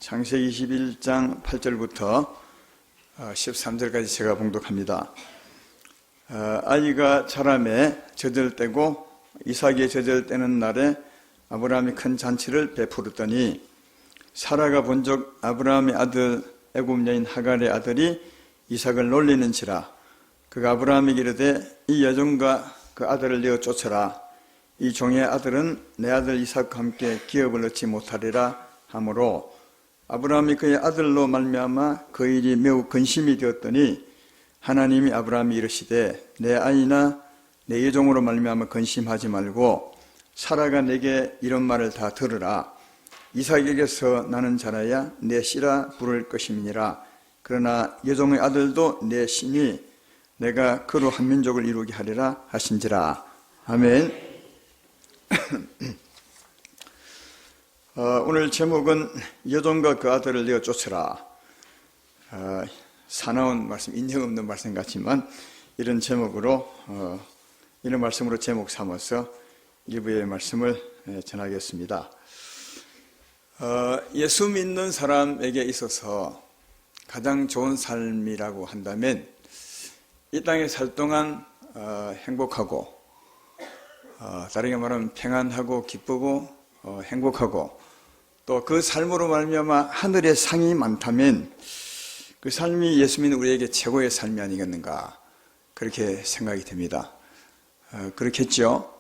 창세기 21장 8절부터 13절까지 제가 봉독합니다. 아이가 자라매 젖을 떼고 이삭이 젖을 떼는 날에 아브라함이 큰 잔치를 베풀었더니 사라가 본적 아브라함의 아들 애굽 여인 하갈의 아들이 이삭을 놀리는지라. 그가 아브라함에게 이르되 이 여종과 그 아들을 내어 쫓아라. 이 종의 아들은 내 아들 이삭과 함께 기업을 얻지 못하리라 하므로 아브라함이 그의 아들로 말미암아 그 일이 매우 근심이 되었더니 하나님이 아브라함이 이르시되 내 아이나 내 여종으로 말미암아 근심하지 말고 사라가 내게 이런 말을 다 들으라. 이삭에게서 나는 자라야 내 씨라 부를 것임이니라. 그러나 여종의 아들도 내 씨니 내가 그로 한 민족을 이루게 하리라 하신지라. 아멘. 오늘 제목은 여종과 그 아들을 내어 쫓으라. 사나운 말씀, 인형 없는 말씀 같지만 이런 제목으로 이런 말씀으로 제목 삼아서 일부의 말씀을 전하겠습니다. 예수 믿는 사람에게 있어서 가장 좋은 삶이라고 한다면 이 땅에 살 동안 행복하고 다르게 말하면 평안하고 기쁘고 행복하고 또 그 삶으로 말미암아 하늘의 상이 많다면 그 삶이 예수 믿는 우리에게 최고의 삶이 아니겠는가 그렇게 생각이 됩니다. 그렇겠죠.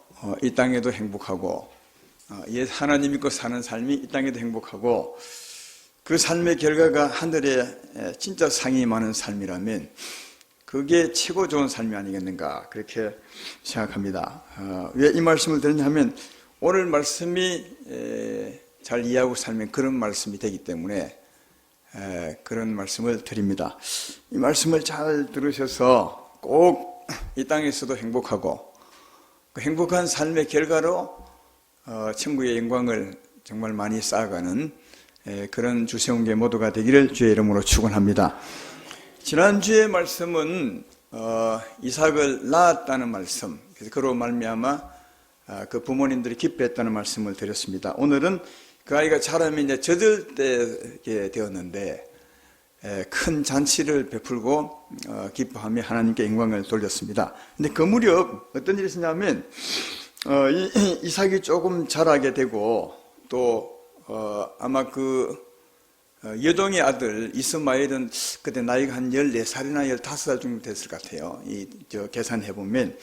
이 땅에도 행복하고 하나님 믿고 사는 삶이 이 땅에도 행복하고 그 삶의 결과가 하늘에 진짜 상이 많은 삶이라면 그게 최고 좋은 삶이 아니겠는가 그렇게 생각합니다. 왜 이 말씀을 드리냐 하면 오늘 말씀이 잘 이해하고 살면 그런 말씀이 되기 때문에 그런 말씀을 드립니다. 이 말씀을 잘 들으셔서 꼭 이 땅에서도 행복하고 그 행복한 삶의 결과로 천국의 영광을 정말 많이 쌓아가는 그런 주세운계 모두가 되기를 주의 이름으로 축원합니다. 지난주의 말씀은 이삭을 낳았다는 말씀, 그래서 그로 말미암아 그 부모님들이 기뻐했다는 말씀을 드렸습니다. 오늘은 그 아이가 자라면 이제 젖을 떼게 되었는데 큰 잔치를 베풀고 기뻐하며 하나님께 영광을 돌렸습니다. 근데 그 무렵 어떤 일이 있었냐면 이삭이 조금 자라게 되고 또 아마 그 여종의 아들 이스마엘은 그때 나이가 한 14살이나 15살 정도 됐을 것 같아요. 계산해 보면.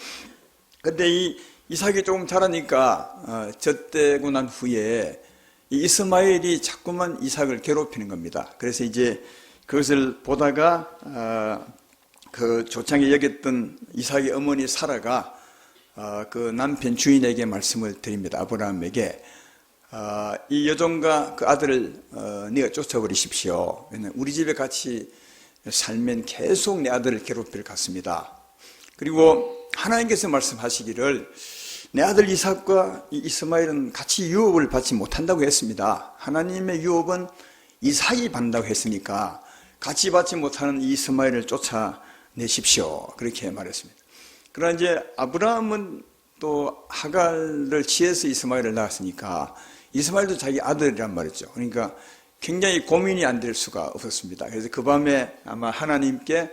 근데 이 이삭이 조금 자라니까 젖대고 난 후에 이 이스마엘이 자꾸만 이삭을 괴롭히는 겁니다. 그래서 이제 그것을 보다가 그 조창에 여겼던 이삭의 어머니 사라가 그 남편 주인에게 말씀을 드립니다. 아브라함에게 이 여종과 그 아들을 네가 쫓아버리십시오. 왜냐하면 우리 집에 같이 살면 계속 내 아들을 괴롭힐 것 같습니다. 그리고 하나님께서 말씀하시기를 내 아들 이삭과 이스마엘은 같이 유업을 받지 못한다고 했습니다. 하나님의 유업은 이삭이 받는다고 했으니까 같이 받지 못하는 이스마엘을 쫓아내십시오. 그렇게 말했습니다. 그러나 이제 아브라함은 또 하갈을 취해서 이스마엘을 낳았으니까 이스마엘도 자기 아들이란 말이죠. 그러니까 굉장히 고민이 안 될 수가 없었습니다. 그래서 그 밤에 아마 하나님께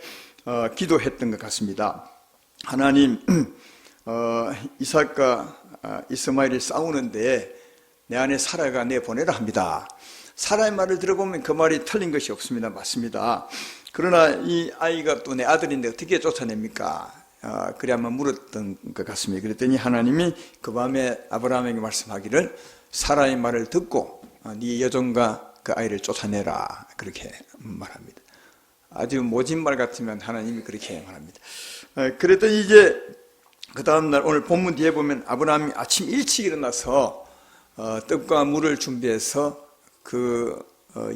기도했던 것 같습니다. 하나님, 이삭과 이스마엘이 싸우는데 내 안에 사라가 내보내라 합니다. 사라의 말을 들어보면 그 말이 틀린 것이 없습니다. 맞습니다. 그러나 이 아이가 또 내 아들인데 어떻게 쫓아냅니까? 그래 한번 물었던 것 같습니다. 그랬더니 하나님이 그 밤에 아브라함에게 말씀하기를 사라의 말을 듣고 네 여종과 그 아이를 쫓아내라 그렇게 말합니다. 아주 모진 말 같으면 하나님이 그렇게 말합니다. 그랬더니 이제 그 다음날 오늘 본문 뒤에 보면 아브라함이 아침 일찍 일어나서 떡과 물을 준비해서 그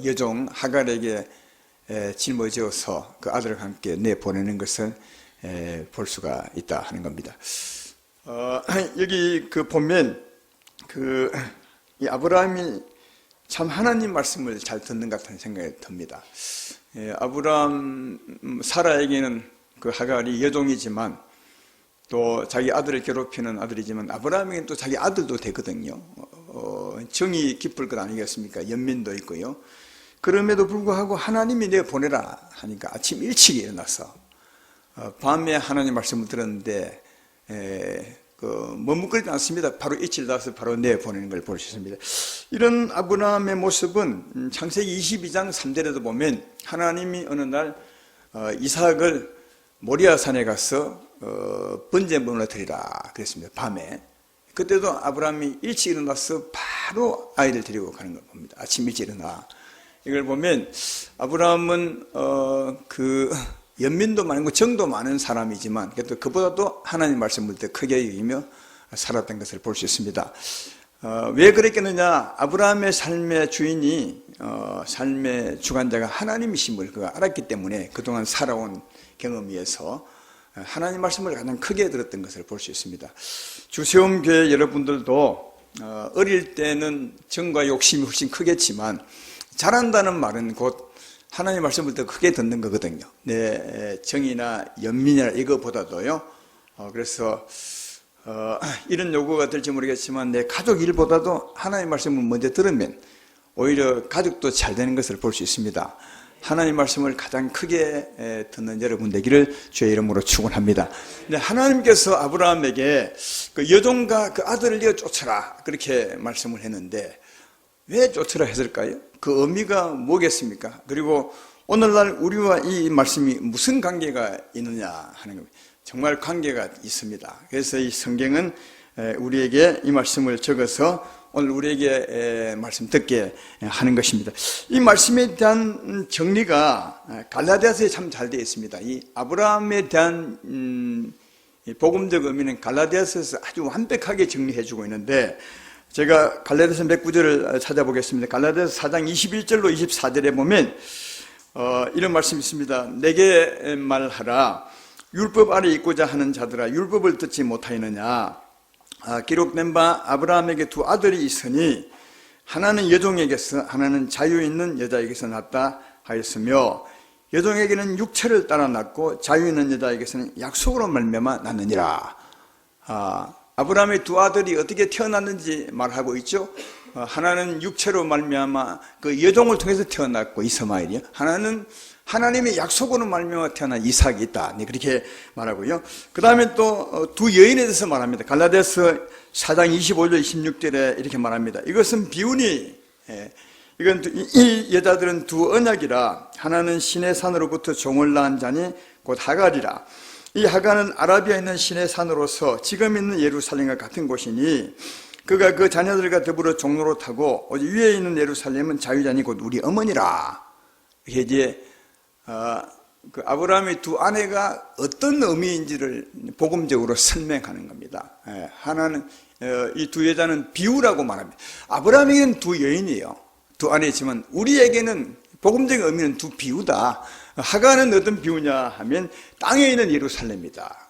여종 하갈에게 짊어져서 그 아들과 함께 내보내는 것을 볼 수가 있다 하는 겁니다. 여기 그 보면 이 아브라함이 참 하나님 말씀을 잘 듣는 것 같은 생각이 듭니다. 아브라함 사라에게는 그 하갈이 여종이지만 또 자기 아들을 괴롭히는 아들이지만 아브라함에게는 또 자기 아들도 되거든요. 정이 깊을 것 아니겠습니까? 연민도 있고요. 그럼에도 불구하고 하나님이 내가 보내라 하니까 아침 일찍 일어나서 밤에 하나님 말씀을 들었는데 머뭇거리지 않습니다. 바로 이칠 나서 바로 내보내는 걸 볼 수 있습니다. 이런 아브라함의 모습은 창세기 22장 3절에도 보면 하나님이 어느 날 이삭을 모리아산에 가서 번제물로 드리라 그랬습니다. 밤에. 그때도 아브라함이 일찍 일어나서 바로 아이를 데리고 가는 걸 봅니다. 아침 일찍 일어나. 이걸 보면 아브라함은 연민도 많고 정도 많은 사람이지만 그래도 그보다도 하나님 말씀을 더 크게 여기며 살았던 것을 볼 수 있습니다. 왜 그랬겠느냐? 아브라함의 삶의 주인이 삶의 주관자가 하나님이심을 그가 알았기 때문에 그동안 살아온 경험에서 하나님 말씀을 가장 크게 들었던 것을 볼 수 있습니다. 주세움교회 여러분들도 어릴 때는 정과 욕심이 훨씬 크겠지만 잘한다는 말은 곧 하나님 말씀을 더 크게 듣는 거거든요. 내 정이나 연민이나 이거보다도요. 그래서 이런 요구가 될지 모르겠지만 내 가족 일보다도 하나님 말씀을 먼저 들으면 오히려 가족도 잘 되는 것을 볼 수 있습니다. 하나님 말씀을 가장 크게 듣는 여러분 되기를 주의 이름으로 축원합니다. 근데 하나님께서 아브라함에게 그 여종과 그 아들을 이어 쫓아라 그렇게 말씀을 했는데 왜 쫓으라 했을까요? 그 의미가 뭐겠습니까? 그리고 오늘날 우리와 이 말씀이 무슨 관계가 있느냐 하는 겁니다. 정말 관계가 있습니다. 그래서 이 성경은 우리에게 이 말씀을 적어서 오늘 우리에게 말씀 듣게 하는 것입니다. 이 말씀에 대한 정리가 갈라디아서에 참 잘 되어 있습니다. 이 아브라함에 대한 복음적 의미는 갈라디아서에서 아주 완벽하게 정리해주고 있는데 제가 갈라디아서 몇 구절을 찾아보겠습니다. 갈라디아서 4장 21절로 24절에 보면 이런 말씀이 있습니다. 내게 말하라. 율법 아래 있고자 하는 자들아 율법을 듣지 못하였느냐. 기록된 바 아브라함에게 두 아들이 있으니 하나는 여종에게서 하나는 자유 있는 여자에게서 났다 하였으며 여종에게는 육체를 따라 났고 자유 있는 여자에게서는 약속으로 말미암아 났느니라. 아브라함의 두 아들이 어떻게 태어났는지 말하고 있죠. 하나는 육체로 말미암아 그 여종을 통해서 태어났고 이스마엘이요. 하나는 하나님의 약속으로 말미암아 태어난 이삭이 있다. 네, 그렇게 말하고요. 그 다음에 또 두 여인에 대해서 말합니다. 갈라디아서 4장 25절 26절에 이렇게 말합니다. 이것은 비유니 이건 이 여자들은 두 언약이라 하나는 시내 산으로부터 종을 낳은 자니 곧 하갈이라. 이 하갈은 아라비아에 있는 시내 산으로서 지금 있는 예루살렘과 같은 곳이니 그가 그 자녀들과 더불어 종로로 타고 위에 있는 예루살렘은 자유자니 곧 우리 어머니라. 이제 그 아브라함의 두 아내가 어떤 의미인지를 복음적으로 설명하는 겁니다. 하나는 이 두 여자는 비유라고 말합니다. 아브라함에게는 두 여인이에요. 두 아내지만 우리에게는 복음적인 의미는 두 비유다. 하갈은 어떤 비유냐 하면 땅에 있는 예루살렘이다.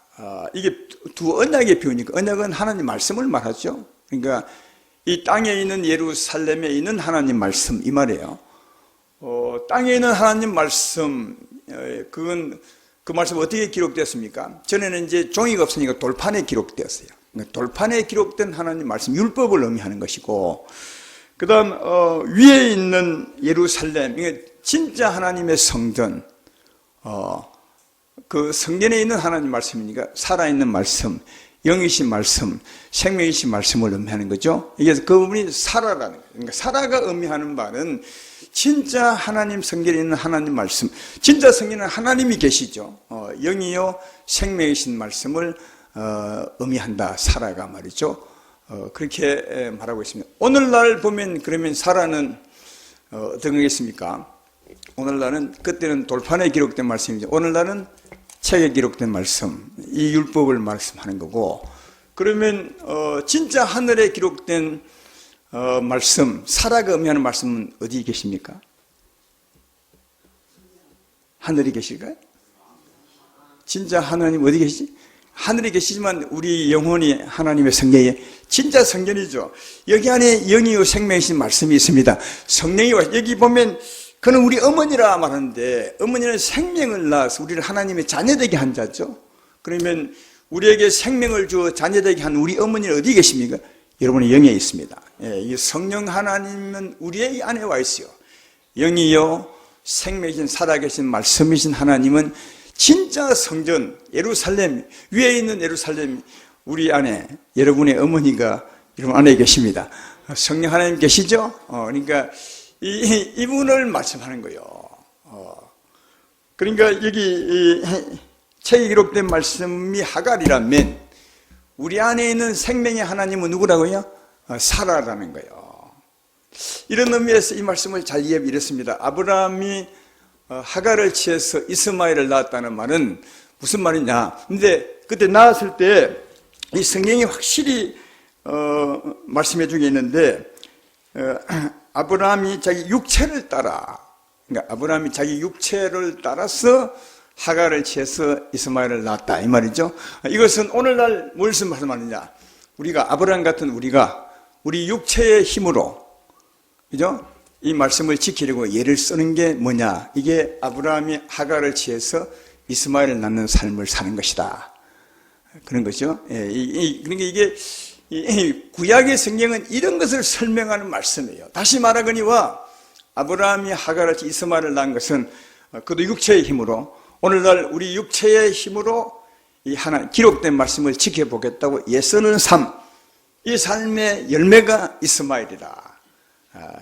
이게 두 언약의 비유니까 언약은 하나님 말씀을 말하죠. 그러니까 이 땅에 있는 예루살렘에 있는 하나님 말씀 이 말이에요. 땅에 있는 하나님 말씀 그건 그 말씀 어떻게 기록됐습니까? 전에는 이제 종이가 없으니까 돌판에 기록되었어요. 그러니까 돌판에 기록된 하나님 말씀 율법을 의미하는 것이고 그 다음 위에 있는 예루살렘 이게 진짜 하나님의 성전 그 성전에 있는 하나님 말씀이니까 살아있는 말씀 영이신 말씀 생명이신 말씀을 의미하는 거죠. 이게 그 부분이 사라라는 거예요. 그러니까 사라가 의미하는 바는 진짜 하나님 성경에 있는 하나님 말씀 진짜 성경에는 하나님이 계시죠. 영이요 생명이신 말씀을 의미한다. 사라가 말이죠. 그렇게 말하고 있습니다. 오늘날 보면 그러면 사라는 어떤 거겠습니까? 오늘날은 그때는 돌판에 기록된 말씀이죠. 오늘날은 책에 기록된 말씀 이 율법을 말씀하는 거고 그러면 진짜 하늘에 기록된 말씀 사라가 의미하는 말씀은 어디 계십니까? 하늘에 계실까요? 진짜 하나님 어디 계시지? 하늘에 계시지만 우리 영혼이 하나님의 성경에 진짜 성전이죠. 여기 안에 영이요 생명이신 말씀이 있습니다. 성령이 와 여기 보면 그는 우리 어머니라 말하는데 어머니는 생명을 낳아서 우리를 하나님의 자녀되게 한 자죠. 그러면 우리에게 생명을 주어 자녀되게 한 우리 어머니는 어디 계십니까? 여러분의 영에 있습니다. 이 성령 하나님은 우리의 안에 와 있어요. 영이요 생명이신 살아계신 말씀이신 하나님은 진짜 성전 예루살렘 위에 있는 예루살렘 우리 안에 여러분의 어머니가 여러분 안에 계십니다. 성령 하나님 계시죠? 그러니까 이분을 말씀하는 거예요. 그러니까 여기 이 책에 기록된 말씀이 하갈이라면 우리 안에 있는 생명의 하나님은 누구라고요? 사라라는 거예요. 이런 의미에서 이 말씀을 잘 이해하면 이렇습니다. 아브라함이 하갈을 취해서 이스마엘을 낳았다는 말은 무슨 말이냐? 근데 그때 낳았을 때 이 성경이 확실히 말씀해 주게 있는데 아브라함이 자기 육체를 따라, 그러니까 아브라함이 자기 육체를 따라서 하갈을 취해서 이스마엘을 낳았다 이 말이죠. 이것은 오늘날 무엇을 말씀하느냐? 우리가 아브라함 같은 우리가 우리 육체의 힘으로, 그죠? 이 말씀을 지키려고 예를 쓰는 게 뭐냐? 이게 아브라함이 하갈을 취해서 이스마엘을 낳는 삶을 사는 것이다. 그런 거죠. 그러니까 이게 구약의 성경은 이런 것을 설명하는 말씀이에요. 다시 말하거니와 아브라함이 하갈을 이스마엘을 낳은 것은 그도 육체의 힘으로, 오늘날 우리 육체의 힘으로 이 하나 기록된 말씀을 지켜보겠다고 애쓰는 삶, 이 삶의 열매가 이스마엘이다.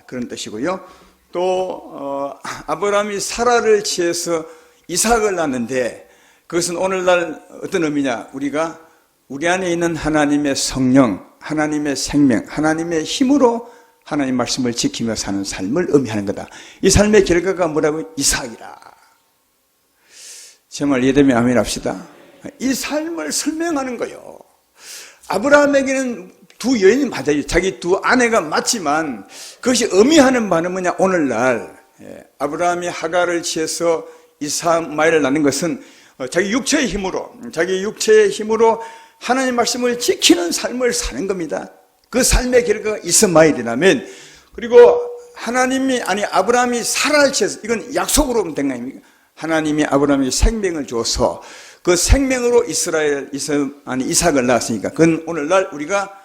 그런 뜻이고요. 또 아브라함이 사라를 취해서 이삭을 낳는데 그것은 오늘날 어떤 의미냐? 우리가 우리 안에 있는 하나님의 성령, 하나님의 생명, 하나님의 힘으로 하나님 말씀을 지키며 사는 삶을 의미하는 거다. 이 삶의 결과가 뭐라고? 이삭이라. 정말 이해되면 아멘 합시다. 이 삶을 설명하는 거예요. 아브라함에게는 두 여인이 맞아요. 자기 두 아내가 맞지만 그것이 의미하는 바는 뭐냐? 오늘날 아브라함이 하갈을 취해서 이스마엘을 낳는 것은 자기 육체의 힘으로 하나님 말씀을 지키는 삶을 사는 겁니다. 그 삶의 결과가 이스마엘이라면, 그리고 아브라함이 사라를 취해서, 이건 약속으로 된 거 아닙니까? 하나님이 아브라함에게 생명을 줘서 그 생명으로 이삭을 낳았으니까, 그건 오늘날 우리가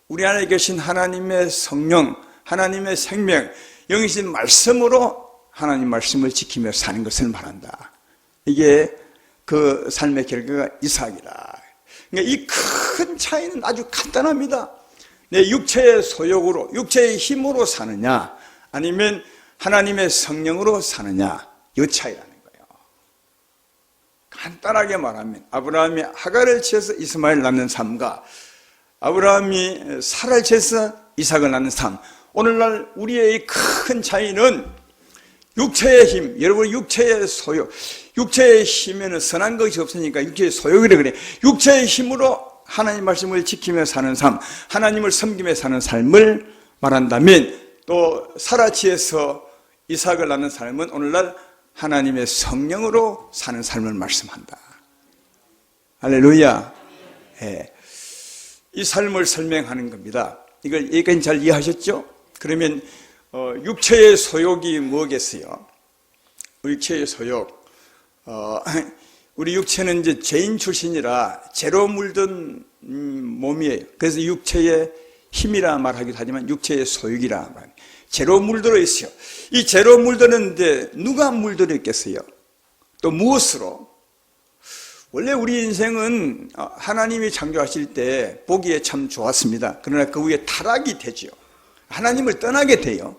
우리 안에 계신 하나님의 성령, 하나님의 생명, 영이신 말씀으로 하나님 말씀을 지키며 사는 것을 말한다. 이게 그 삶의 결과가 이삭이라. 그러니까 이 큰 차이는 아주 간단합니다. 내 육체의 소욕으로, 육체의 힘으로 사느냐, 아니면 하나님의 성령으로 사느냐, 이 차이라는 거예요. 간단하게 말하면 아브라함이 하갈을 취해서 이스마엘을 낳는 삶과 아브라함이 사라를 취해서 이삭을 낳는 삶, 오늘날 우리의 큰 차이는 육체의 힘, 여러분 육체의 소욕, 육체의 힘에는 선한 것이 없으니까 육체의 소욕이라 그래. 육체의 힘으로 하나님 말씀을 지키며 사는 삶, 하나님을 섬기며 사는 삶을 말한다면, 또 사라치에서 이삭을 낳는 삶은 오늘날 하나님의 성령으로 사는 삶을 말씀한다. 할렐루야. 이 삶을 설명하는 겁니다. 이걸 여기까지 잘 이해하셨죠? 그러면 육체의 소욕이 뭐겠어요? 육체의 소욕. 우리 육체는 이제 죄인 출신이라 죄로 물든 몸이에요. 그래서 육체의 힘이라 말하기도 하지만 육체의 소욕이라 말합니다. 죄로 물들어 있어요. 이 죄로 물드는데 누가 물들어 있겠어요? 또 무엇으로? 원래 우리 인생은 하나님이 창조하실 때 보기에 참 좋았습니다. 그러나 그 후에 타락이 되죠. 하나님을 떠나게 돼요.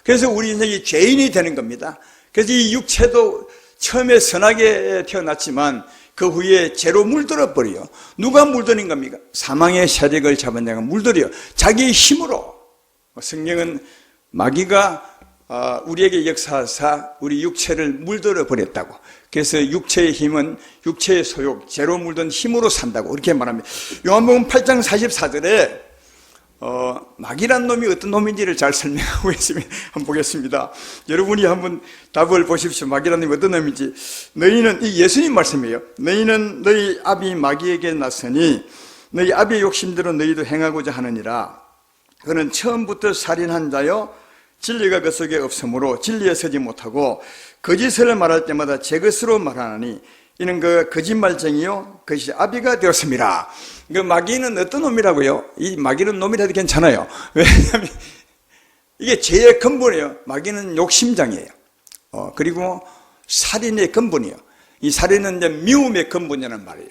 그래서 우리 인생이 죄인이 되는 겁니다. 그래서 이 육체도 처음에 선하게 태어났지만 그 후에 죄로 물들어 버려요. 누가 물드는 겁니까? 사망의 세력을 잡은 자가 물들여요. 자기의 힘으로. 성경은 마귀가 우리에게 역사하사 우리 육체를 물들어 버렸다고. 그래서 육체의 힘은 육체의 소욕, 죄로 물든 힘으로 산다고 이렇게 말합니다. 요한복음 8장 44절에 마귀란 놈이 어떤 놈인지를 잘 설명하고 있습니다. 한번 보겠습니다. 여러분이 한번 답을 보십시오. 마귀란 놈이 어떤 놈인지. 너희는, 이 예수님 말씀이에요. 너희는 너희 아비 마귀에게 났으니 너희 아비의 욕심대로 너희도 행하고자 하느니라. 그는 처음부터 살인한 자요 진리가 그 속에 없으므로 진리에 서지 못하고 거짓을 말할 때마다 제 것으로 말하나니 이는 그 거짓말쟁이요 그것이 아비가 되었습니다. 그 마귀는 어떤 놈이라고요? 이 마귀는 놈이라도 괜찮아요. 왜냐하면 이게 죄의 근본이에요. 마귀는 욕심장이에요. 그리고 살인의 근본이에요. 이 살인은 이제 미움의 근본이라는 말이에요.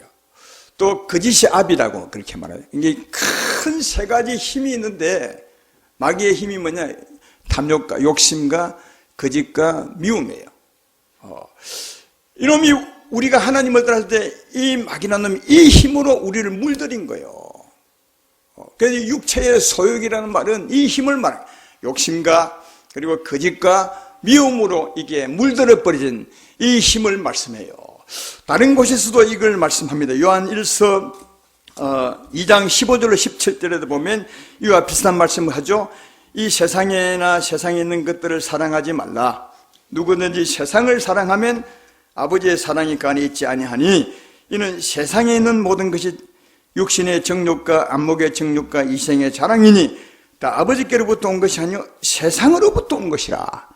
또 거짓이 압이라고 그렇게 말해요. 이게 큰 세 가지 힘이 있는데 마귀의 힘이 뭐냐? 탐욕과 욕심과 거짓과 미움이에요. 이놈이 우리가 하나님을 따랐을 때 이 마귀라는 놈이 이 힘으로 우리를 물들인 거예요. 그래서 육체의 소욕이라는 말은 이 힘을 말해요. 욕심과 그리고 거짓과 미움으로 이게 물들어 버려진 이 힘을 말씀해요. 다른 곳에서도 이걸 말씀합니다. 요한 1서 2장 15절로 17절에도 보면 이와 비슷한 말씀을 하죠. 이 세상에나 세상에 있는 것들을 사랑하지 말라. 누구든지 세상을 사랑하면 아버지의 사랑이 그 안에 있지 아니하니 이는 세상에 있는 모든 것이 육신의 정욕과 안목의 정욕과 이생의 자랑이니 다 아버지께로부터 온 것이 아니요 세상으로부터 온 것이라.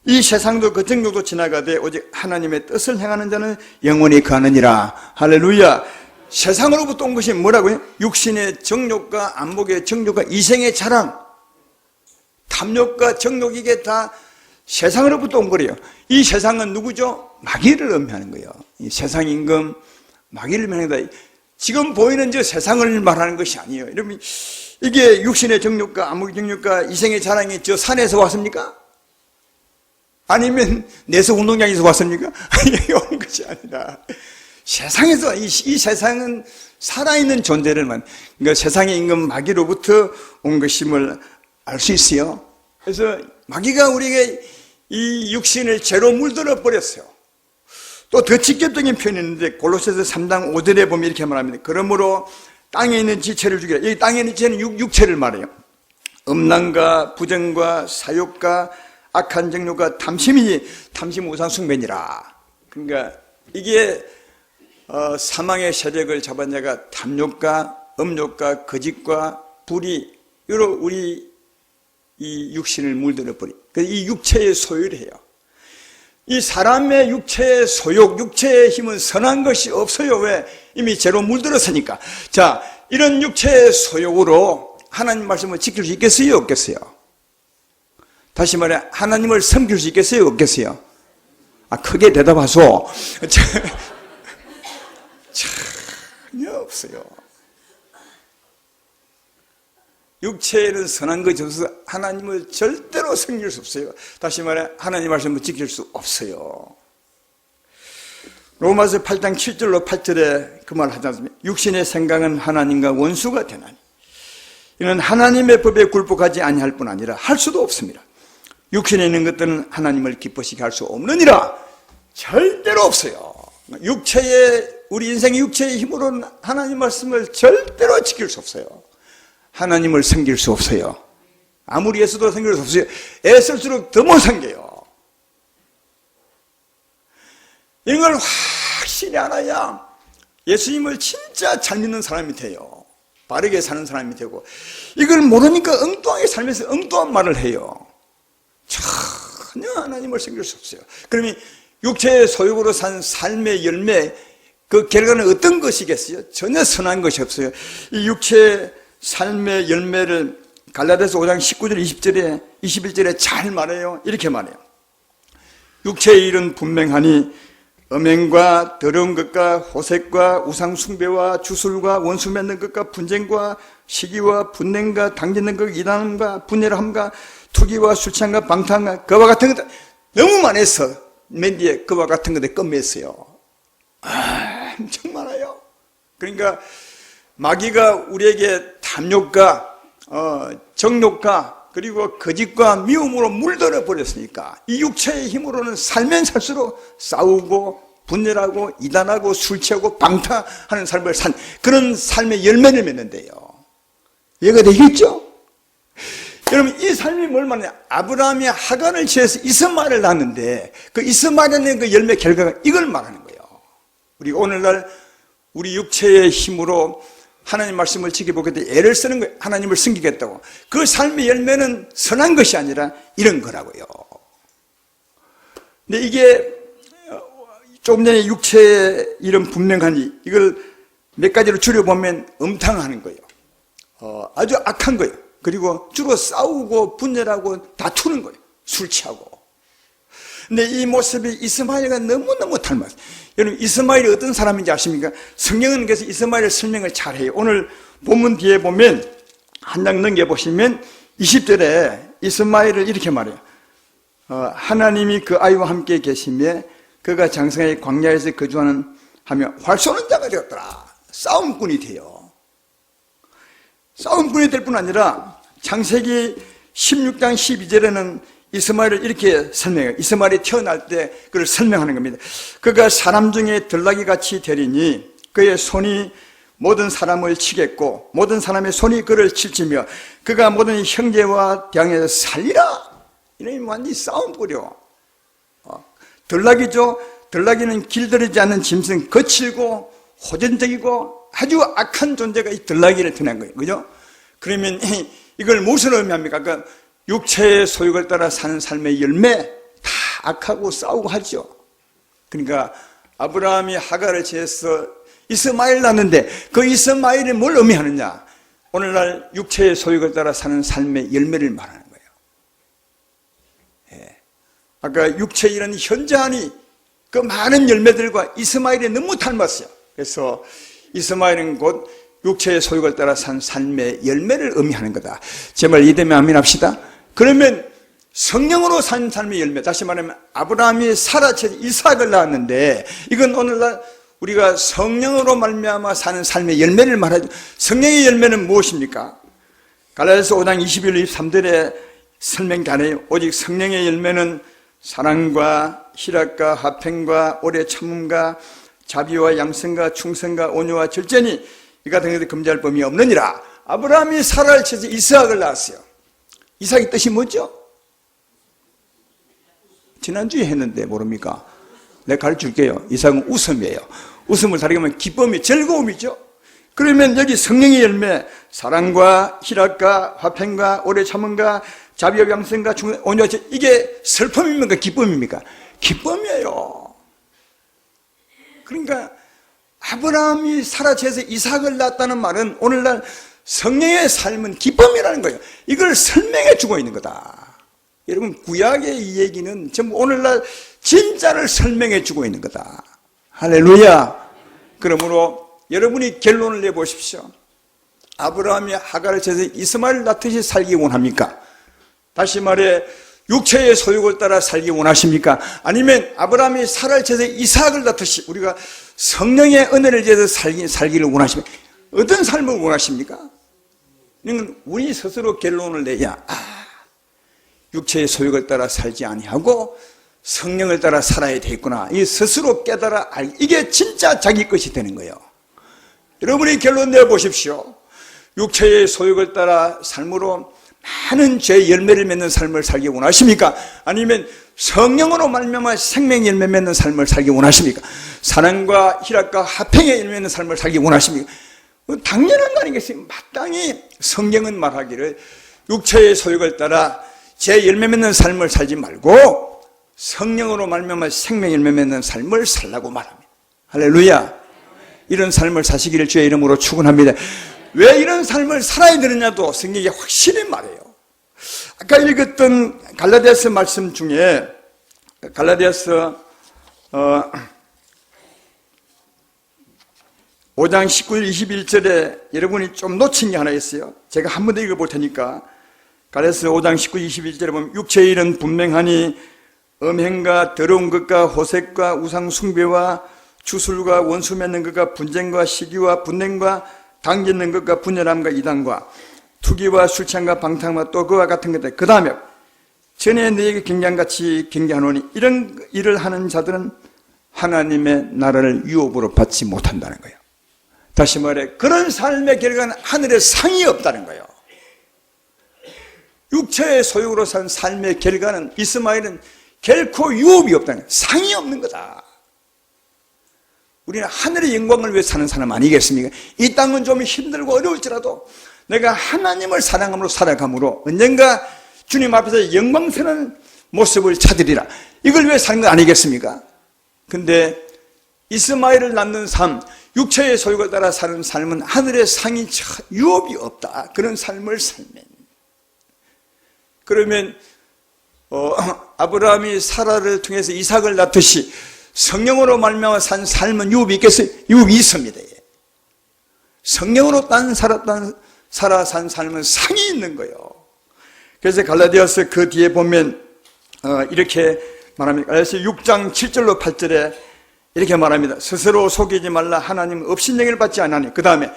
이 세상도 그 정욕도 지나가되 오직 하나님의 뜻을 행하는 자는 영원히 가느니라. 할렐루야. 세상으로부터 온 것이 뭐라고요? 육신의 정욕과 안목의 정욕과 이생의 자랑, 탐욕과 정욕, 이게 다 세상으로부터 온 거래요. 이 세상은 누구죠? 마귀를 의미하는 거예요. 이 세상 임금 마귀를 의미합니다. 지금 보이는 저 세상을 말하는 것이 아니에요. 여러분, 이게 육신의 정욕과 안목의 정욕과 이생의 자랑이 저 산에서 왔습니까? 아니면 내서 운동장에서 왔습니까? 여기 온 것이 아니라 세상에서, 이 세상은 살아있는 존재를 그러니까 세상의 임금 마귀로부터 온 것임을 알 수 있어요. 그래서 마귀가 우리에게 이 육신을 죄로 물들어 버렸어요. 또 더 직접적인 표현이 있는데 골로새서 3장 5절에 보면 이렇게 말합니다. 그러므로 땅에 있는 지체를 죽이라. 여기 땅에 있는 지체는 육체를 말해요. 음란과 부정과 사욕과 악한 정욕과 탐심이니 탐심 우상 숭배니라. 그러니까 이게 사망의 세력을 잡은 자가 탐욕과 음욕과 거짓과 불의, 이로 우리 이 육신을 물들어 버리. 이 육체의 소유를 해요. 이 사람의 육체의 소욕, 육체의 힘은 선한 것이 없어요. 왜? 이미 죄로 물들었으니까. 자, 이런 육체의 소욕으로 하나님 말씀을 지킬 수 있겠어요? 없겠어요? 다시 말해, 하나님을 섬길 수 있겠어요? 없겠어요? 크게 대답하소. 전혀 없어요. 육체에는 선한 것이 없어서 하나님을 절대로 섬길 수 없어요. 다시 말해, 하나님 말씀을 지킬 수 없어요. 로마서 8장 7절로 8절에 그 말 하지 않습니까? 육신의 생각은 하나님과 원수가 되나니 이는 하나님의 법에 굴복하지 아니할 뿐 아니라 할 수도 없습니다. 육신에 있는 것들은 하나님을 기쁘시게 할 수 없느니라. 절대로 없어요. 우리 인생의 육체의 힘으로는 하나님 말씀을 절대로 지킬 수 없어요. 하나님을 섬길 수 없어요. 아무리 애써도 섬길 수 없어요. 애쓸수록 더 못 섬겨요. 이런 걸 확실히 알아야 예수님을 진짜 잘 믿는 사람이 돼요. 바르게 사는 사람이 되고, 이걸 모르니까 엉뚱하게 살면서 엉뚱한 말을 해요. 전혀 하나님을 섬길 수 없어요. 그러면 육체의 소욕으로 산 삶의 열매, 그 결과는 어떤 것이겠어요? 전혀 선한 것이 없어요. 이 육체의 삶의 열매를 갈라디아서 5장 19절 20절에 21절에 잘 말해요. 이렇게 말해요. 육체의 일은 분명하니 음행과 더러운 것과 호색과 우상숭배와 주술과 원수 맺는 것과 분쟁과 시기와 분냉과 당짓는 것, 이단함과 분열함과 투기와 술취함과 방탕과 그와 같은 것들 너무 많아서 맨 뒤에 그와 같은 것에 껌맸어요. 엄청 많아요. 그러니까 마귀가 우리에게 탐욕과 정욕과 그리고 거짓과 미움으로 물들어 버렸으니까 이 육체의 힘으로는 살면 살수록 싸우고 분열하고 이단하고 술 취하고 방탕하는 삶을 산 그런 삶의 열매를 맺는데요. 이해가 되겠죠? 여러분, 이 삶이 뭘 말하냐? 아브라함이 하간을 취해서 이스마엘을 낳았는데 그 이스마엘에 낸 그 열매 결과가 이걸 말하는 거예요. 우리가 오늘날 우리 육체의 힘으로 하나님 말씀을 지켜보겠다 애를 쓰는 거예요. 하나님을 섬기겠다고. 그 삶의 열매는 선한 것이 아니라 이런 거라고요. 근데 이게 조금 전에 육체의 이런 분명하니 이걸 몇 가지로 줄여보면 음탕하는 거예요. 아주 악한 거예요. 그리고 주로 싸우고 분열하고 다투는 거예요. 술 취하고. 근데 이 모습이 이스마엘과 너무너무 닮았어요. 여러분, 이스마엘이 어떤 사람인지 아십니까? 성경은 그래서 이스마엘의 설명을 잘해요. 오늘 본문 뒤에 보면 한 장 넘겨보시면 20절에 이스마엘을 이렇게 말해요. 하나님이 그 아이와 함께 계시며 그가 장성하게 광야에서 거주하는 하며 활 쏘는 자가 되었더라. 싸움꾼이 돼요. 싸움꾼이 될 뿐 아니라 창세기 16장 12절에는 이스마엘을 이렇게 설명해요. 이스마엘이 태어날 때 그를 설명하는 겁니다. 그가 사람 중에 들나귀같이 되리니 그의 손이 모든 사람을 치겠고 모든 사람의 손이 그를 칠지며 그가 모든 형제와 대항해서 살리라. 이놈이 완전히 싸움꾼이요. 들나귀죠. 들나귀는 길들이지 않는 짐승, 거칠고 호전적이고 아주 악한 존재가 이 들나귀를 드러낸 거예요. 그죠? 그러면 이걸 무슨 의미합니까? 그러니까 육체의 소욕을 따라 사는 삶의 열매, 다 악하고 싸우고 하죠. 그러니까 아브라함이 하갈을 취해서 이스마엘 낳는데 그 이스마엘이 뭘 의미하느냐? 오늘날 육체의 소욕을 따라 사는 삶의 열매를 말하는 거예요. 예. 아까 육체의 이런 현저하니 그 많은 열매들과 이스마엘이 너무 닮았어요. 그래서 이스마엘은 곧 육체의 소욕을 따라 산 삶의 열매를 의미하는 거다. 제발 이되면 아멘 합시다. 그러면 성령으로 산 삶의 열매, 다시 말하면 아브라함이 사라쳐 이삭을 낳았는데 이건 오늘날 우리가 성령으로 말미암아 사는 삶의 열매를 말하죠. 성령의 열매는 무엇입니까? 갈라디아서 5장 21, 23절에 설명도 안 해요. 오직 성령의 열매는 사랑과 희락과 화평과 오래 참음과 자비와 양성과 충성과 온유와 절제니 이 같은 것들 금지할 범위 없느니라. 아브라함이 사라를 쳐서 이삭을 낳았어요. 이삭의 뜻이 뭐죠? 지난주에 했는데 모릅니까? 내가 가르쳐줄게요. 이삭은 웃음이에요. 웃음을 다르게 하면 기쁨이, 즐거움이죠. 그러면 여기 성령의 열매, 사랑과 희락과 화평과 오래 참음과 자비와 양성과 충성, 온유와 절제, 이게 슬픔입니까? 기쁨입니까? 기쁨이에요. 그러니까 아브라함이 사라져서 이삭을 낳았다는 말은 오늘날 성령의 삶은 기쁨이라는 거예요. 이걸 설명해 주고 있는 거다. 여러분, 구약의 이 얘기는 전부 오늘날 진짜를 설명해 주고 있는 거다. 할렐루야. 그러므로 여러분이 결론을 내보십시오. 아브라함이 하갈을 쳐서 이스마엘을 낳듯이 살기 원합니까? 다시 말해 육체의 소욕을 따라 살기 원하십니까? 아니면 아브라함이 사라를 쳐서 이삭을 낳듯이 우리가 성령의 은혜를 제해서 살기를 원하십니까? 어떤 삶을 원하십니까? 우리 스스로 결론을 내야 육체의 소욕을 따라 살지 아니하고 성령을 따라 살아야 되겠구나. 이 스스로 깨달아 이게 진짜 자기 것이 되는 거예요. 여러분이 결론 내보십시오. 육체의 소욕을 따라 삶으로 많은 죄의 열매를 맺는 삶을 살기 원하십니까? 아니면 성령으로 말미암아 생명의 열매 맺는 삶을 살기 원하십니까? 사랑과 희락과 화평의 열매 맺는 삶을 살기 원하십니까? 당연한 거 아니겠습니까? 마땅히 성경은 말하기를 육체의 소욕을 따라 제 열매 맺는 삶을 살지 말고 성령으로 말미암아 생명의 열매 맺는 삶을 살라고 말합니다. 할렐루야. 이런 삶을 사시기를 주의 이름으로 축원합니다. 왜 이런 삶을 살아야 되느냐도 성경이 확실히 말해요. 아까 읽었던 갈라디아서 말씀 중에 갈라디아서 5장 19, 21절에 여러분이 좀 놓친 게 하나 있어요. 제가 한 번 더 읽어볼 테니까. 갈라디아서 5장 19, 21절에 보면 육체의 일은 분명하니 음행과 더러운 것과 호색과 우상 숭배와 주술과 원수 맺는 것과 분쟁과 시기와 분냉과 당짓는 것과 분열함과 이단과 투기와 술취함과 방탕과 또 그와 같은 것들. 그 다음에 전에 너에게 경장같이 경계하노니 이런 일을 하는 자들은 하나님의 나라를 유업으로 받지 못한다는 거예요. 다시 말해 그런 삶의 결과는 하늘에 상이 없다는 거예요. 육체의 소욕으로 산 삶의 결과는 이스마엘은 결코 유업이 없다는 거예요. 상이 없는 거다. 우리는 하늘의 영광을 위해 사는 사람 아니겠습니까? 이 땅은 좀 힘들고 어려울지라도 내가 하나님을 사랑함으로 살아감으로 언젠가 주님 앞에서 영광스러운 모습을 찾으리라. 이걸 위해 사는 거 아니겠습니까? 근데 이스마엘을 낳는 삶, 육체의 소욕을 따라 사는 삶은 하늘의 상이 유업이 없다. 그런 삶을 살면 그러면 아브라함이 사라를 통해서 이삭을 낳듯이 성령으로 말미암아 산 삶은 유업이 있겠어요? 유업이 있습니다. 성령으로 살아 산 삶은 상이 있는 거예요. 그래서 갈라디아서 그 뒤에 보면 이렇게 말합니다. 갈라디아서 6장 7절로 8절에 이렇게 말합니다. 스스로 속이지 말라. 하나님 업신여김을 받지 않으니. 그 다음에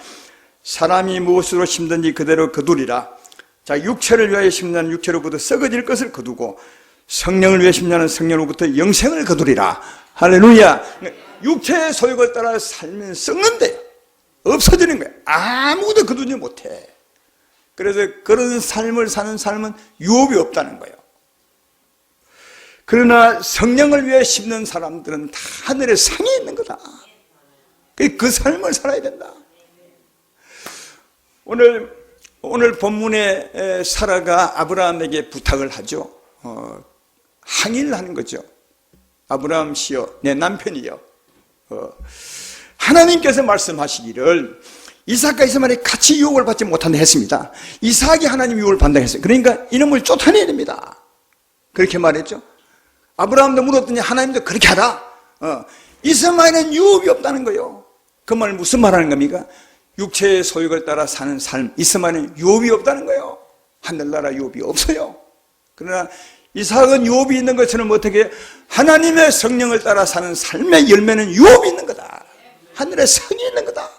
사람이 무엇으로 심든지 그대로 거두리라. 자, 육체를 위하여 심는 육체로부터 썩어질 것을 거두고 성령을 위하여 심는 성령으로부터 영생을 거두리라. 할렐루야. 육체의 소욕을 따라 살면 썩는데 없어지는 거야. 아무도 거두지 못해. 그래서 그런 삶을 사는 삶은 유업이 없다는 거예요. 그러나 성령을 위해 심는 사람들은 다 하늘에 상이 있는 거다. 그 삶을 살아야 된다. 오늘 본문에 사라가 아브라함에게 부탁을 하죠. 항의를 하는 거죠. 아브라함 씨여, 내 남편이여. 하나님께서 말씀하시기를 이삭과 이스마엘이 같이 유혹을 받지 못한다 했습니다. 이삭이 하나님 유혹을 받는다 했어요. 그러니까 이놈을 쫓아내야 됩니다. 그렇게 말했죠. 아브라함도 물었더니 하나님도 그렇게 하라. 이스마엘은 유업이 없다는 거예요. 그 말 무슨 말하는 겁니까? 육체의 소욕을 따라 사는 삶, 이스마엘은 유업이 없다는 거예요. 하늘나라 유업이 없어요. 그러나 이삭은 유업이 있는 것처럼 어떻게 하나님의 성령을 따라 사는 삶의 열매는 유업이 있는 거다. 하늘에 성이 있는 거다.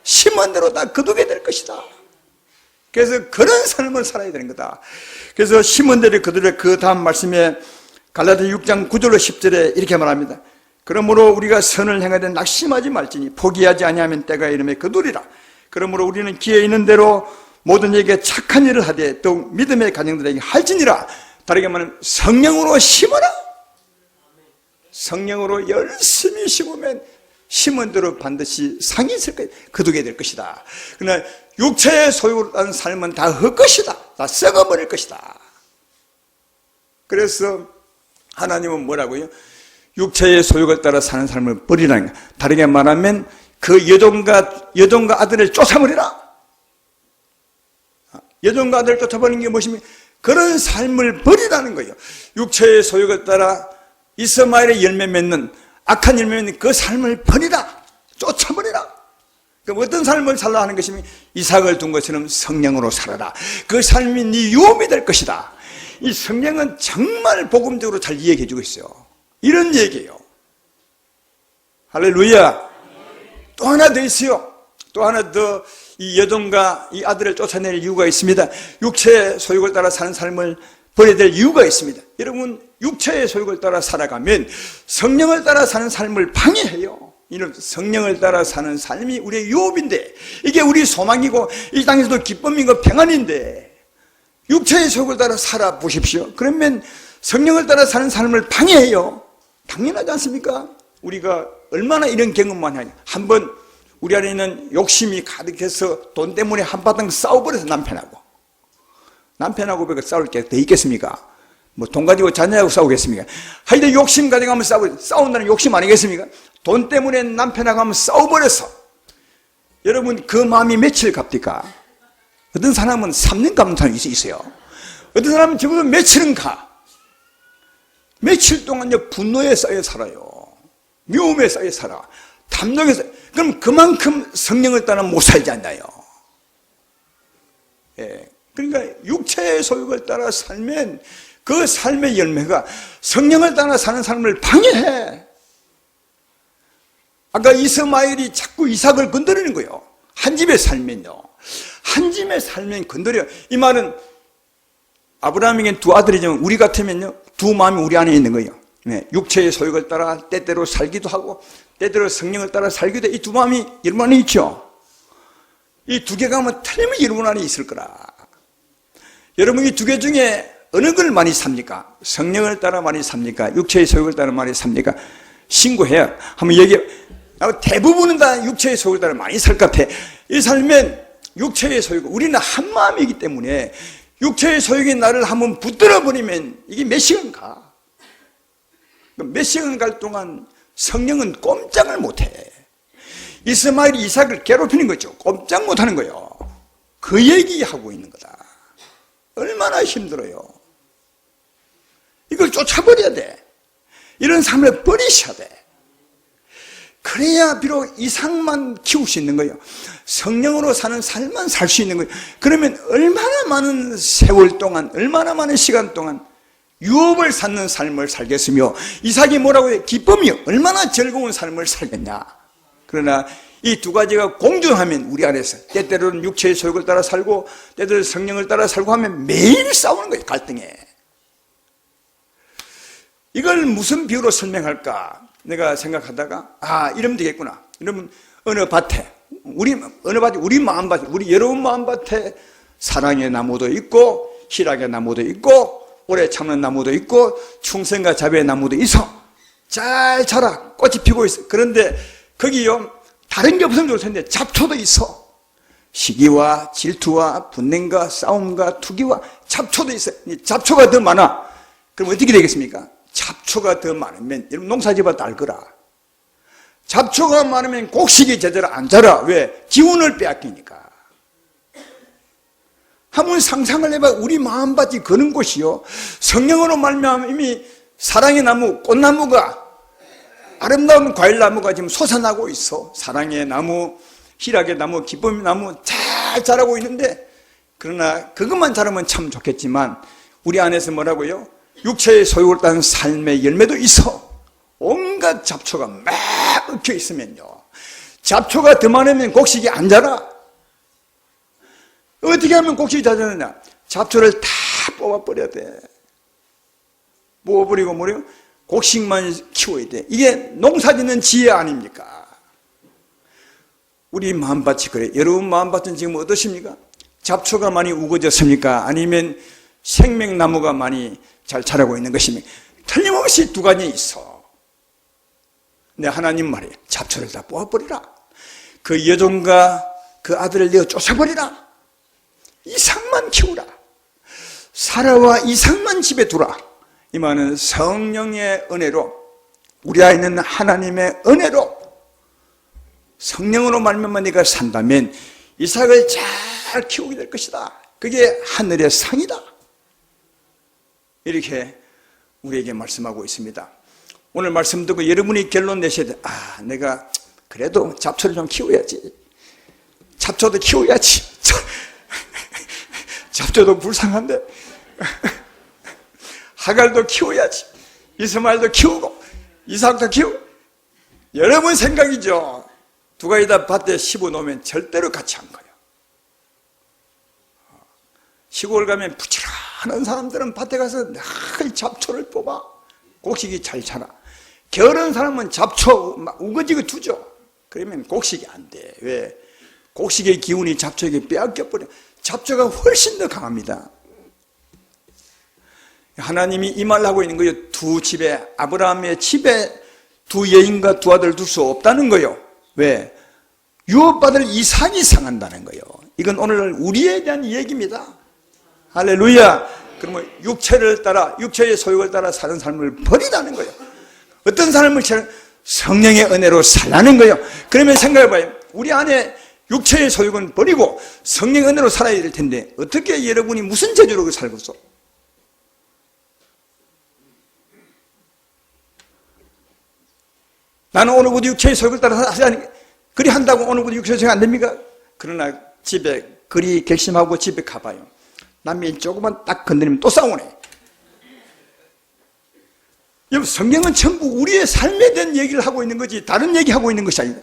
심은 대로 다 거두게 될 것이다. 그래서 그런 삶을 살아야 되는 거다. 그래서 심은 대로 거두려. 그 다음 말씀에 갈라디아 6장 9절로 10절에 이렇게 말합니다. 그러므로 우리가 선을 행하되 낙심하지 말지니 포기하지 아니하면 때가 이름에 거두리라. 그러므로 우리는 기회 있는 대로 모든 이에게 착한 일을 하되 또 믿음의 가정들에게 할지니라. 다르게 말하면 성령으로 심어라. 성령으로 열심히 심으면 심은 대로 반드시 상이 있을 거예요. 거두게 될 것이다. 그러나 육체의 소욕으로 따른 삶은 다 헛것이다. 다 썩어버릴 것이다. 그래서 하나님은 뭐라고요? 육체의 소욕을 따라 사는 삶을 버리라는 거예요. 다르게 말하면 그 여종과 아들을 쫓아버리라. 여종과 아들을 쫓아버리는 게 무엇입니까? 그런 삶을 버리라는 거예요. 육체의 소욕을 따라 이스마엘의 열매 맺는 악한 열매 맺는 그 삶을 버리라. 쫓아버리라. 그럼 어떤 삶을 살라 하는 것이면 이삭을 둔 것처럼 성령으로 살아라. 그 삶이 네 유업이 될 것이다. 이 성령은 정말 복음적으로 잘 이야기해 주고 있어요. 이런 얘기예요. 할렐루야. 또 하나 더 있어요. 또 하나 더 이 여종과 이 아들을 쫓아낼 이유가 있습니다. 육체의 소욕을 따라 사는 삶을 버려야 될 이유가 있습니다. 여러분, 육체의 소욕을 따라 살아가면 성령을 따라 사는 삶을 방해해요. 이런 성령을 따라 사는 삶이 우리의 유업인데, 이게 우리 소망이고 이 땅에서도 기쁨이고 평안인데, 육체의 소욕을 따라 살아보십시오. 그러면 성령을 따라 사는 삶을 방해해요. 당연하지 않습니까? 우리가 얼마나 이런 경험만 하냐. 한번 우리 안에 있는 욕심이 가득해서 돈 때문에 한바탕 싸워버려서 남편하고 왜 싸울 게 더 있겠습니까? 뭐 돈 가지고 자녀하고 싸우겠습니까? 하여튼 욕심 가지고 하면 싸운다는 욕심 아니겠습니까? 돈 때문에 남편하고 하면 싸워버려서. 여러분, 그 마음이 며칠 갑니까? 어떤 사람은 3년 가는 사람이 있어요. 어떤 사람은 적어도 며칠은 가. 며칠 동안 분노에 쌓여 살아요. 미움에 쌓여 살아. 탐욕에 쌓여. 그럼 그만큼 성령을 따라 못 살지 않나요? 예. 그러니까 육체의 소욕을 따라 살면 그 삶의 열매가 성령을 따라 사는 삶을 방해해. 아까 이스마엘이 자꾸 이삭을 건드리는 거예요. 한 집에 살면요. 한 집에 살면 건드려. 이 말은 아브라함에겐 두 아들이지만 우리 같으면요. 두 마음이 우리 안에 있는 거예요. 네. 육체의 소욕을 따라 때때로 살기도 하고 때때로 성령을 따라 살기도 해. 이 두 마음이 여러분 안에 있죠. 이 두 개가 하면 틀림없이 여러분 안에 있을 거라. 여러분 이 두 개 중에 어느 걸 많이 삽니까? 성령을 따라 많이 삽니까? 육체의 소욕을 따라 많이 삽니까? 신고해요. 한번 얘기해. 대부분은 다 육체의 소욕을 따라 많이 살 것 같아. 이 살면 육체의 소욕, 우리는 한 마음이기 때문에 육체의 소욕이 나를 한번 붙들어 버리면 이게 몇 시간 가. 몇 시간 갈 동안 성령은 꼼짝을 못해. 이스마엘이 이삭을 괴롭히는 거죠. 꼼짝 못하는 거예요. 그 얘기하고 있는 거다. 얼마나 힘들어요. 이걸 쫓아버려야 돼. 이런 삶을 버리셔야 돼. 그래야 비록 이상만 키울 수 있는 거예요. 성령으로 사는 삶만 살 수 있는 거예요. 그러면 얼마나 많은 세월 동안, 얼마나 많은 시간 동안 유업을 쌓는 삶을 살겠으며, 이삭이 뭐라고 해요? 기쁨이 얼마나 즐거운 삶을 살겠냐. 그러나 이 두 가지가 공존하면 우리 안에서 때때로는 육체의 소욕을 따라 살고 때때로는 성령을 따라 살고 하면 매일 싸우는 거예요. 갈등에. 이걸 무슨 비유로 설명할까 내가 생각하다가 이러면 되겠구나. 이러면 어느 밭에 우리 마음밭, 우리 여러분 마음밭에 사랑의 나무도 있고 희락의 나무도 있고 오래 참는 나무도 있고 충성과 자비의 나무도 있어. 잘 자라. 꽃이 피고 있어. 그런데 거기요 다른 게 없으면 좋을 텐데 잡초도 있어. 시기와 질투와 분냉과 싸움과 투기와 잡초도 있어. 잡초가 더 많아. 그럼 어떻게 되겠습니까? 잡초가 더 많으면, 여러분 농사지어봐도 알거라. 잡초가 많으면 곡식이 제대로 안 자라. 왜? 기운을 빼앗기니까. 한번 상상을 해봐. 우리 마음밭이 그런 곳이요, 성령으로 말미암아 이미 사랑의 나무, 꽃나무가, 아름다운 과일나무가 지금 솟아나고 있어. 사랑의 나무, 희락의 나무, 기쁨의 나무 잘 자라고 있는데, 그러나 그것만 자라면 참 좋겠지만 우리 안에서 뭐라고요? 육체의 소욕을 따른 삶의 열매도 있어. 온갖 잡초가 막 얽혀 있으면요, 잡초가 더 많으면 곡식이 안 자라. 어떻게 하면 곡식이 잘 자라느냐? 잡초를 다 뽑아버려야 돼. 뽑아버리고 뭐래요? 곡식만 키워야 돼. 이게 농사짓는 지혜 아닙니까? 우리 마음밭이 그래. 여러분 마음밭은 지금 어떠십니까? 잡초가 많이 우거졌습니까? 아니면 생명나무가 많이 잘 자라고 있는 것입니까? 틀림없이 두 가지 있어. 근데 하나님 말이에요. 잡초를 다 뽑아버리라. 그 여종과 그 아들을 내어 쫓아버리라. 이삭만 키우라. 사라와 이삭만 집에 두라. 이 말은 성령의 은혜로, 우리 안에 있는 하나님의 은혜로 성령으로 말미암아 네가 산다면 이삭을 잘 키우게 될 것이다. 그게 하늘의 상이다. 이렇게 우리에게 말씀하고 있습니다. 오늘 말씀 듣고 여러분이 결론 내셔야 돼. 내가 그래도 잡초를 좀 키워야지. 잡초도 키워야지. 잡초도 불쌍한데 하갈도 키워야지. 이스마엘도 키우고 이삭도 키우고. 여러분 생각이죠. 두 가지 다 밭에 씹어 놓으면 절대로 같이 안 가요. 시골 가면 부지런한 사람들은 밭에 가서 늘 잡초를 뽑아. 곡식이 잘 자라. 게으른 사람은 잡초 막 우거지게 두죠. 그러면 곡식이 안 돼. 왜? 곡식의 기운이 잡초에게 빼앗겨버려. 잡초가 훨씬 더 강합니다. 하나님이 이 말을 하고 있는 거예요. 두 집에, 아브라함의 집에 두 여인과 두 아들을 둘 수 없다는 거예요. 왜? 유업받을 이삭이 상한다는 거예요. 이건 오늘 우리에 대한 얘기입니다. 할렐루야. 그러면 육체를 따라, 육체의 소욕을 따라 사는 삶을 버리라는 거예요. 어떤 삶을 성령의 은혜로 살라는 거예요. 그러면 생각해봐요. 우리 안에 육체의 소욕은 버리고 성령의 은혜로 살아야 될 텐데 어떻게 여러분이 무슨 재주로 살겠어? 나는 어느 곳 육체의 소욕을 따라 하자니 그리 한다고 어느 곳 육체의 소욕이 안 됩니까? 그러나 집에 그리 결심하고 집에 가봐요. 남이 조금만 딱 건드리면 또 싸우네. 여러분, 성경은 전부 우리의 삶에 대한 얘기를 하고 있는 거지 다른 얘기하고 있는 것이 아니다.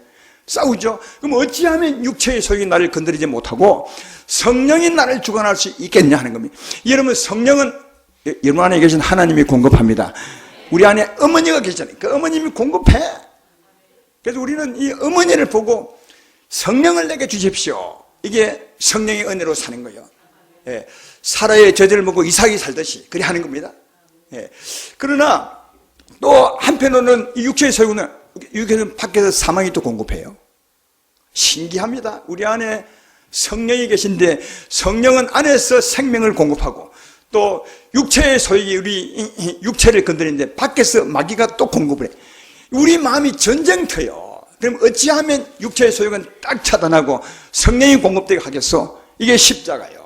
싸우죠. 그럼 어찌하면 육체의 소욕이 나를 건드리지 못하고 성령이 나를 주관할 수 있겠냐 하는 겁니다. 여러분, 성령은 여러분 안에 계신 하나님이 공급합니다. 우리 안에 어머니가 계시잖아요. 그 어머님이 공급해. 그래서 우리는 이 어머니를 보고 성령을 내게 주십시오. 이게 성령의 은혜로 사는 거예요. 예. 사라의 저주를 먹고 이삭이 살듯이 그리 하는 겁니다. 예. 그러나 또 한편으로는 이 육체의 소욕은 밖에서 사망이 또 공급해요. 신기합니다. 우리 안에 성령이 계신데 성령은 안에서 생명을 공급하고 또 육체의 소욕이 우리 육체를 건드리는데 밖에서 마귀가 또 공급을 해. 우리 마음이 전쟁터요. 그럼 어찌하면 육체의 소욕은 딱 차단하고 성령이 공급되게 하겠어? 이게 십자가요.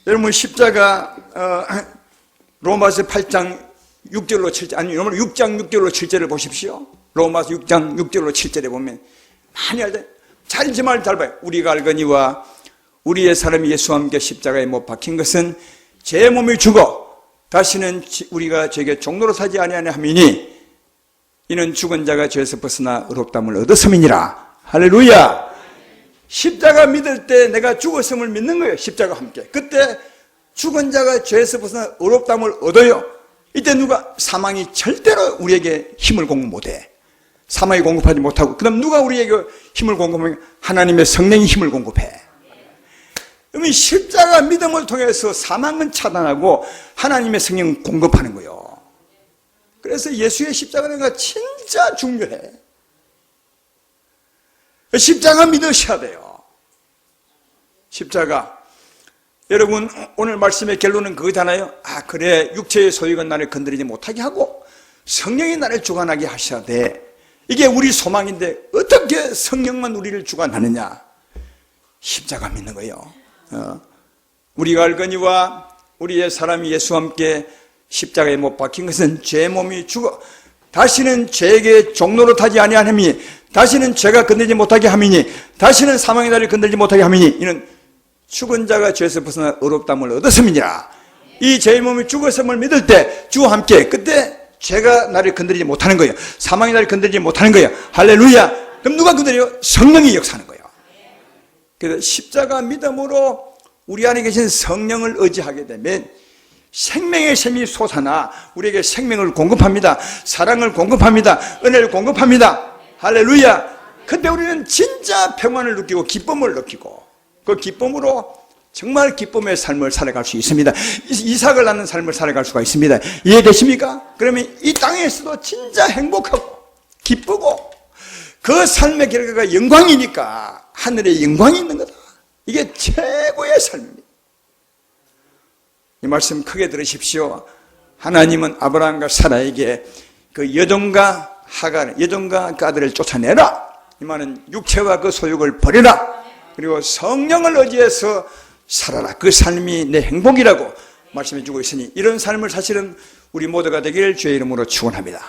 여러분 십자가 로마서 8장 6절로 7절 아니 6장 6절로 7절을 보십시오. 로마서 6장 6절로 7절에 보면 많이 알죠. 잘 봐요. 우리가 알거니와 우리의 사람 예수와 함께 십자가에 못 박힌 것은 제 몸이 죽어 다시는 우리가 죄에게 종로로 사지 아니하냐 함이니 이는 죽은 자가 죄에서 벗어나 의롭다함을 얻었음이니라. 할렐루야. 십자가 믿을 때 내가 죽었음을 믿는 거예요. 십자가와 함께. 그때 죽은 자가 죄에서 벗어나 의롭다함을 얻어요. 이때 누가 사망이 절대로 우리에게 힘을 공급 못해. 사망이 공급하지 못하고 그다음 누가 우리에게 힘을 공급하면 하나님의 성령이 힘을 공급해. 그러면 십자가 믿음을 통해서 사망은 차단하고 하나님의 성령 공급하는 거예요. 그래서 예수의 십자가가 진짜 중요해. 십자가 믿으셔야 돼요. 십자가. 여러분 오늘 말씀의 결론은 그거잖아요. 그래 육체의 소유가 나를 건드리지 못하게 하고 성령이 나를 주관하게 하셔야 돼. 이게 우리 소망인데 어떻게 성령만 우리를 주관하느냐. 십자가 믿는 거예요. 우리가 알거니와 우리의 사람이 예수와 함께 십자가에 못 박힌 것은 죄 몸이 죽어 다시는 죄에게 종로로 타지 아니하니 다시는 죄가 건들지 못하게 함이니 다시는 사망의 날을 건들지 못하게 함이니 이는 죽은 자가 죄에서 벗어나 의롭다함을 얻었음이니라. 이 죄의 몸이 죽었음을 믿을 때 주와 함께 그때 죄가 나를 건드리지 못하는 거예요. 사망이 나를 건드리지 못하는 거예요. 할렐루야. 그럼 누가 건드려요? 성령이 역사하는 거예요. 그래서 십자가 믿음으로 우리 안에 계신 성령을 의지하게 되면 생명의 샘이 솟아나 우리에게 생명을 공급합니다. 사랑을 공급합니다. 은혜를 공급합니다. 할렐루야. 그때 우리는 진짜 평안을 느끼고 기쁨을 느끼고 그 기쁨으로 정말 기쁨의 삶을 살아갈 수 있습니다. 이삭을 낳는 삶을 살아갈 수가 있습니다. 이해되십니까? 그러면 이 땅에서도 진짜 행복하고 기쁘고 그 삶의 결과가 영광이니까 하늘에 영광이 있는 거다. 이게 최고의 삶입니다. 이 말씀 크게 들으십시오. 하나님은 아브라함과 사라에게 그 여종과 하갈, 여종과 그 아들을 쫓아내라. 이 말은 육체와 그 소욕을 버려라. 그리고 성령을 의지해서 살아라. 그 삶이 내 행복이라고 말씀해 주고 있으니 이런 삶을 사실은 우리 모두가 되기를 주의 이름으로 축원합니다.